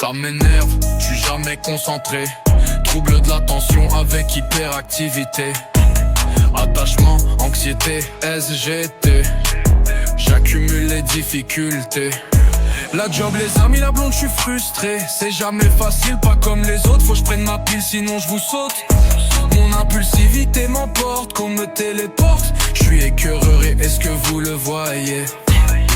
Ça m'énerve, je suis jamais concentré. Trouble de l'attention avec hyperactivité. Attachement, anxiété, SGT. J'accumule les difficultés. La job, les amis, la blonde, je suis frustré. C'est jamais facile, pas comme les autres. Faut que je prenne ma pile, sinon je vous saute. Mon impulsivité m'emporte, qu'on me téléporte. Je suis écœuré, est-ce que vous le voyez?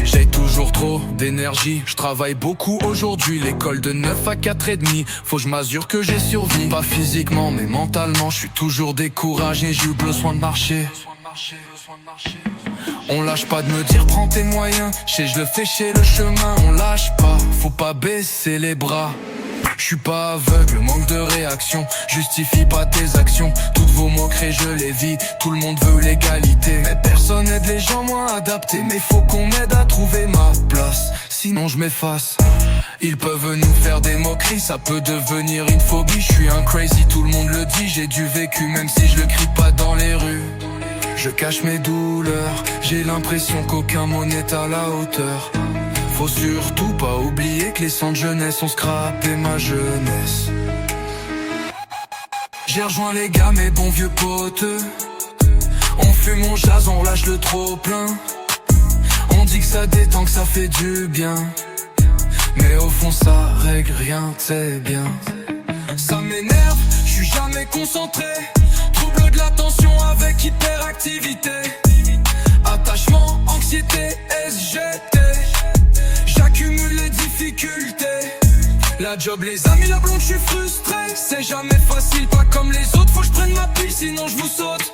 J'ai toujours trop d'énergie, je travaille beaucoup aujourd'hui. L'école de 9 à 4h30, faut que je m'assure que j'ai survécu. Pas physiquement mais mentalement, je suis toujours découragé. J'ai eu besoin de marcher. On lâche pas de me dire prends tes moyens. Je le fais chez le chemin, on lâche pas. Faut pas baisser les bras. Je suis pas aveugle, manque de réaction. Justifie pas tes actions. Toutes vos moqueries je les vis. Tout le monde veut l'égalité, mais personne aide les gens moins adaptés. Mais faut qu'on m'aide à trouver ma place, sinon je m'efface. Ils peuvent nous faire des moqueries, ça peut devenir une phobie. Je suis un crazy, tout le monde le dit. J'ai du vécu même si je le crie pas dans les rues. Je cache mes douleurs, j'ai l'impression qu'aucun mot n'est à la hauteur. Faut surtout pas oublier que les centres jeunesse ont scrappé ma jeunesse. J'ai rejoint les gars, mes bons vieux potes. On fume, on jase, on lâche le trop plein. On dit que ça détend, que ça fait du bien. Mais au fond ça règle rien, c'est bien. Ça m'énerve, je suis jamais concentré. Trouble de l'attention avec hyperactivité. Attachement, anxiété, SGT. J'accumule les difficultés. La job, les amis, la blonde, je suis frustré. C'est jamais facile, pas comme les autres. Faut que je prenne ma pile, sinon je vous saute.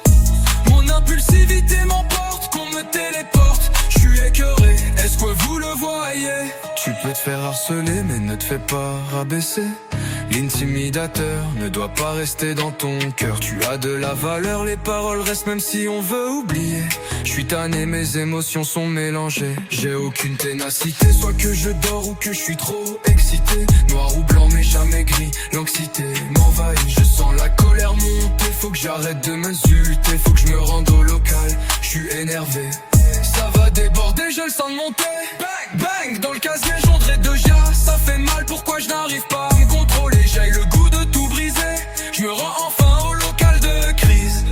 Mon impulsivité m'emporte, qu'on me téléporte. Je suis écœuré, est-ce que vous le voyez? Tu peux te faire harceler, mais ne te fais pas rabaisser. L'intimidateur ne doit pas rester dans ton cœur. Tu as de la valeur, les paroles restent même si on veut oublier. Je suis tanné, mes émotions sont mélangées. J'ai aucune ténacité, soit que je dors ou que je suis trop excité. Noir ou blanc mais jamais gris, l'anxiété m'envahit. Je sens la colère monter, faut que j'arrête de m'insulter. Faut que je me rende au local, je suis énervé. Ça va déborder, je le sens monter. Bang, bang, dans le casier j'entrais déjà. Ça fait mal, pourquoi je n'arrive pas à me contrôler? J'ai le goût de tout briser. Je me rends enfin au local de crise.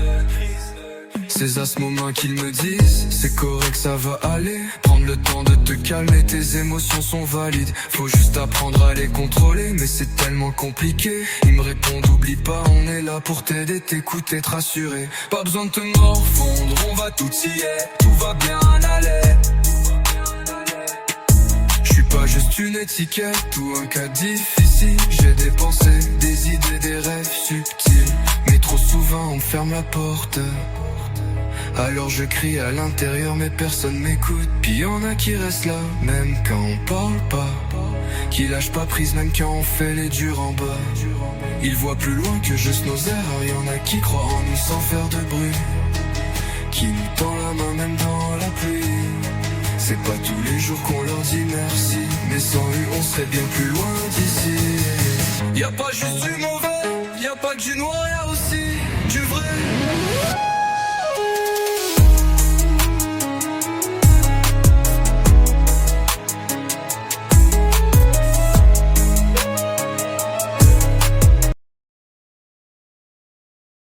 C'est à ce moment qu'ils me disent c'est correct, ça va aller. Prendre le temps de te calmer, tes émotions sont valides. Faut juste apprendre à les contrôler, mais c'est tellement compliqué. Ils me répondent oublie pas, on est là pour t'aider, t'écouter, te rassurer. Pas besoin de te morfondre, on va tout y est. Tout va bien aller. Je suis pas juste une étiquette ou un cas difficile. J'ai des pensées, des idées, des rêves subtils. Mais trop souvent on me ferme la porte. Alors je crie à l'intérieur mais personne m'écoute. Puis y'en a qui restent là, même quand on parle pas. Qui lâchent pas prise même quand on fait les durs en bas. Ils voient plus loin que juste nos erreurs. Y'en a qui croient en nous sans faire de bruit. Qui nous tend la main même dans la pluie. C'est pas tous les jours qu'on leur dit merci. Mais sans eux on serait bien plus loin d'ici. Y'a pas juste du mauvais, y'a pas que du noir.